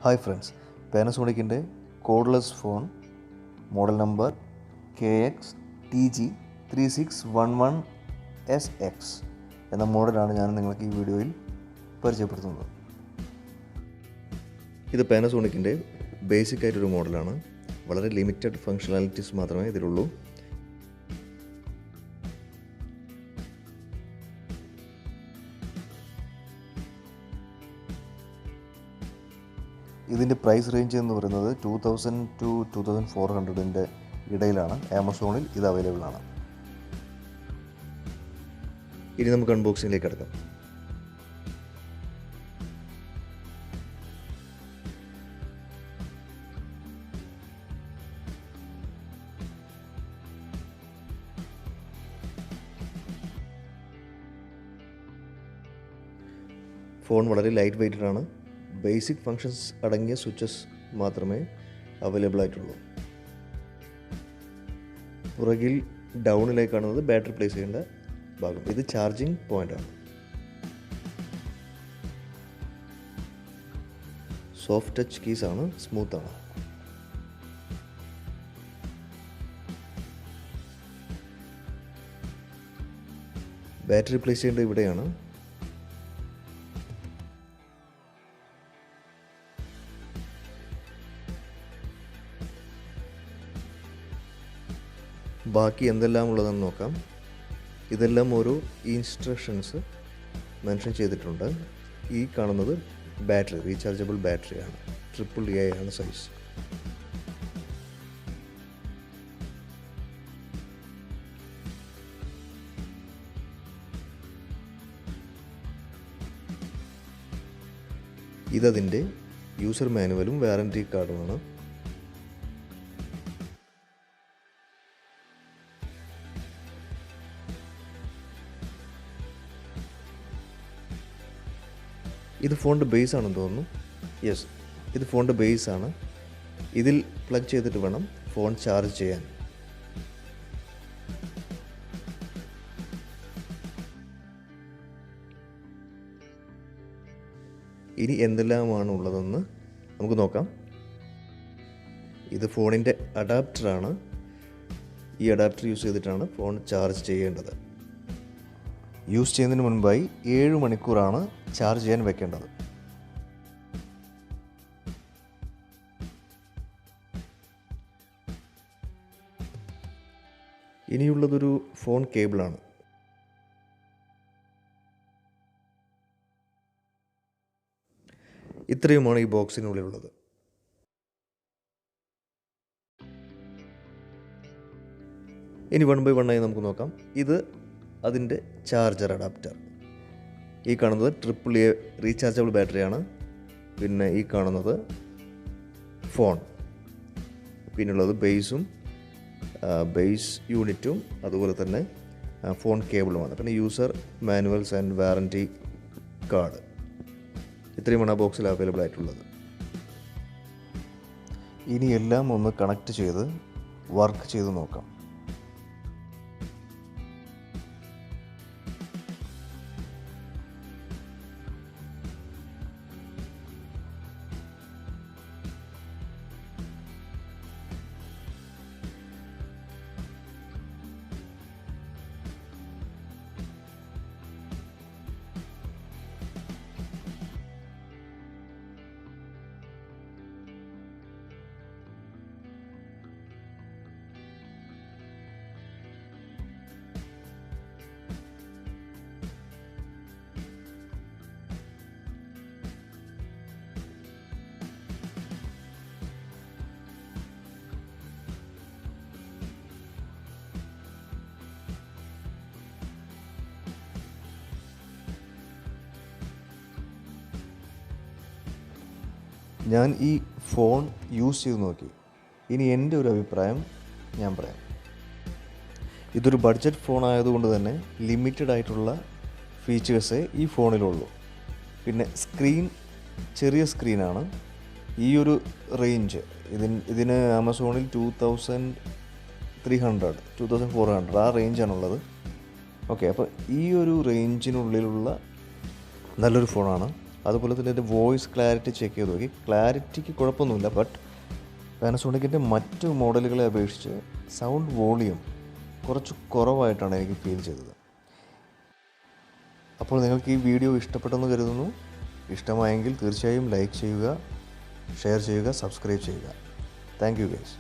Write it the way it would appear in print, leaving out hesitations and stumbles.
Hi friends, പാനസോണിക്കിൻ്റെ cordless phone model number KX-TG3611SX എന്ന മോഡലാണ് ഞാൻ നിങ്ങൾക്ക് ഈ വീഡിയോയിൽ പരിചയപ്പെടുത്തുന്നത്. ഇത് പാനസോണിക്കിൻ്റെ ബേസിക് ആയിട്ടൊരു മോഡലാണ്. വളരെ ലിമിറ്റഡ് ഫങ്ഷണാലിറ്റീസ് മാത്രമേ ഇതിലുള്ളൂ. ഇതിൻ്റെ പ്രൈസ് റേഞ്ച് എന്ന് പറയുന്നത് 2000 to 2400 ഇടയിലാണ്. ആമസോണിൽ ഇത് അവൈലബിൾ ആണ്. ഇനി നമുക്ക് അൺബോക്സിങ്ങിലേക്ക് കിടക്കാം. ഫോൺ വളരെ ലൈറ്റ് വെയ്റ്റഡ് ആണ്. ബേസിക് ഫങ്ഷൻസ് അടങ്ങിയ സ്വിച്ചസ് മാത്രമേ അവൈലബിൾ ആയിട്ടുള്ളൂ. പുറകിൽ ഡൗണിലേക്ക് കാണുന്നത് ബാറ്ററി പ്ലേസ് ചെയ്യേണ്ട ഭാഗം. ഇത് ചാർജിങ് പോയിൻ്റാണ്. സോഫ്റ്റ് ടച്ച് കീസാണ്, സ്മൂത്താണ്. ബാറ്ററി പ്ലേസ് ചെയ്യേണ്ടത് ഇവിടെയാണ്. ബാക്കി എന്തെല്ലാം ഉള്ളതെന്ന് നോക്കാം. ഇതെല്ലാം ഓരോ ഇൻസ്ട്രക്ഷൻസ് മെൻഷൻ ചെയ്തിട്ടുണ്ട്. ഈ കാണുന്നത് ബാറ്ററി, റീചാർജബിൾ ബാറ്ററിയാണ്. AAA ആണ് സൈസ്. ഇതതിൻ്റെ യൂസർ മാനുവലും വാറൻറ്റി കാർഡുമാണ്. ഇത് ഫോണിൻ്റെ ബേസ് ആണെന്ന് തോന്നുന്നു. യെസ്, ഇത് ഫോണിൻ്റെ ബേസ് ആണ്. ഇതിൽ പ്ലഗ് ചെയ്തിട്ട് വേണം ഫോൺ ചാർജ് ചെയ്യാൻ. ഇനി എന്തെല്ലാമാണ് ഉള്ളതെന്ന് നമുക്ക് നോക്കാം. ഇത് ഫോണിൻ്റെ അഡാപ്റ്ററാണ്. ഈ അഡാപ്റ്റർ യൂസ് ചെയ്തിട്ടാണ് ഫോൺ ചാർജ് ചെയ്യേണ്ടത്. യൂസ് ചെയ്യുന്നതിന് മുൻപായി 7 മണിക്കൂറാണ് ചാർജ് ചെയ്യാൻ വെക്കേണ്ടത്. ഇനിയുള്ളതൊരു ഫോൺ കേബിളാണ്. ഇത്രയുമാണ് ഈ ബോക്സിനുള്ളിലുള്ളത്. ഇനി 1 by 1 ആയി നമുക്ക് നോക്കാം. ഇത് അതിൻ്റെ ചാർജർ അഡാപ്റ്റർ. ഈ കാണുന്നത് AAA റീചാർജബിൾ ബാറ്ററിയാണ്. പിന്നെ ഈ കാണുന്നത് ഫോൺ. പിന്നുള്ളത് ബേസ് യൂണിറ്റും അതുപോലെ തന്നെ ഫോൺ കേബിളുമാണ്. പിന്നെ user manuals and warranty card. ഇത്രയുമാണ് ആ ബോക്സിൽ അവൈലബിൾ ആയിട്ടുള്ളത്. ഇനി എല്ലാം ഒന്ന് കണക്ട് ചെയ്ത് വർക്ക് ചെയ്ത് നോക്കാം. ഞാൻ ഈ ഫോൺ യൂസ് ചെയ്ത് നോക്കി. ഇനി എൻ്റെ ഒരു അഭിപ്രായം ഞാൻ പറയാം. ഇതൊരു ബഡ്ജറ്റ് ഫോൺ ആയതുകൊണ്ട് തന്നെ ലിമിറ്റഡ് ആയിട്ടുള്ള ഫീച്ചേഴ്സേ ഈ ഫോണിലുള്ളൂ. പിന്നെ ചെറിയ സ്ക്രീനാണ്. ഈ ഒരു റേഞ്ച് ഇതിന് ആമസോണിൽ 2300 ആ റേഞ്ചാണുള്ളത്. ഓക്കെ, അപ്പോൾ ഈ ഒരു റേഞ്ചിനുള്ളിലുള്ള നല്ലൊരു ഫോണാണ്. അതുപോലെ തന്നെ എൻ്റെ വോയിസ് ക്ലാരിറ്റി ചെക്ക് ചെയ്ത് നോക്കി. ക്ലാരിറ്റിക്ക് കുഴപ്പമൊന്നുമില്ല, ബട്ട് പാനസോണിക്കിൻ്റെ മറ്റ് മോഡലുകളെ അപേക്ഷിച്ച് സൗണ്ട് വോളിയം കുറച്ച് കുറവായിട്ടാണ് എനിക്ക് ഫീൽ ചെയ്തത്. അപ്പോൾ നിങ്ങൾക്ക് ഈ വീഡിയോ ഇഷ്ടപ്പെട്ടെന്ന് കരുതുന്നു. ഇഷ്ടമായെങ്കിൽ തീർച്ചയായും ലൈക്ക് ചെയ്യുക, ഷെയർ ചെയ്യുക, സബ്സ്ക്രൈബ് ചെയ്യുക. Thank you guys.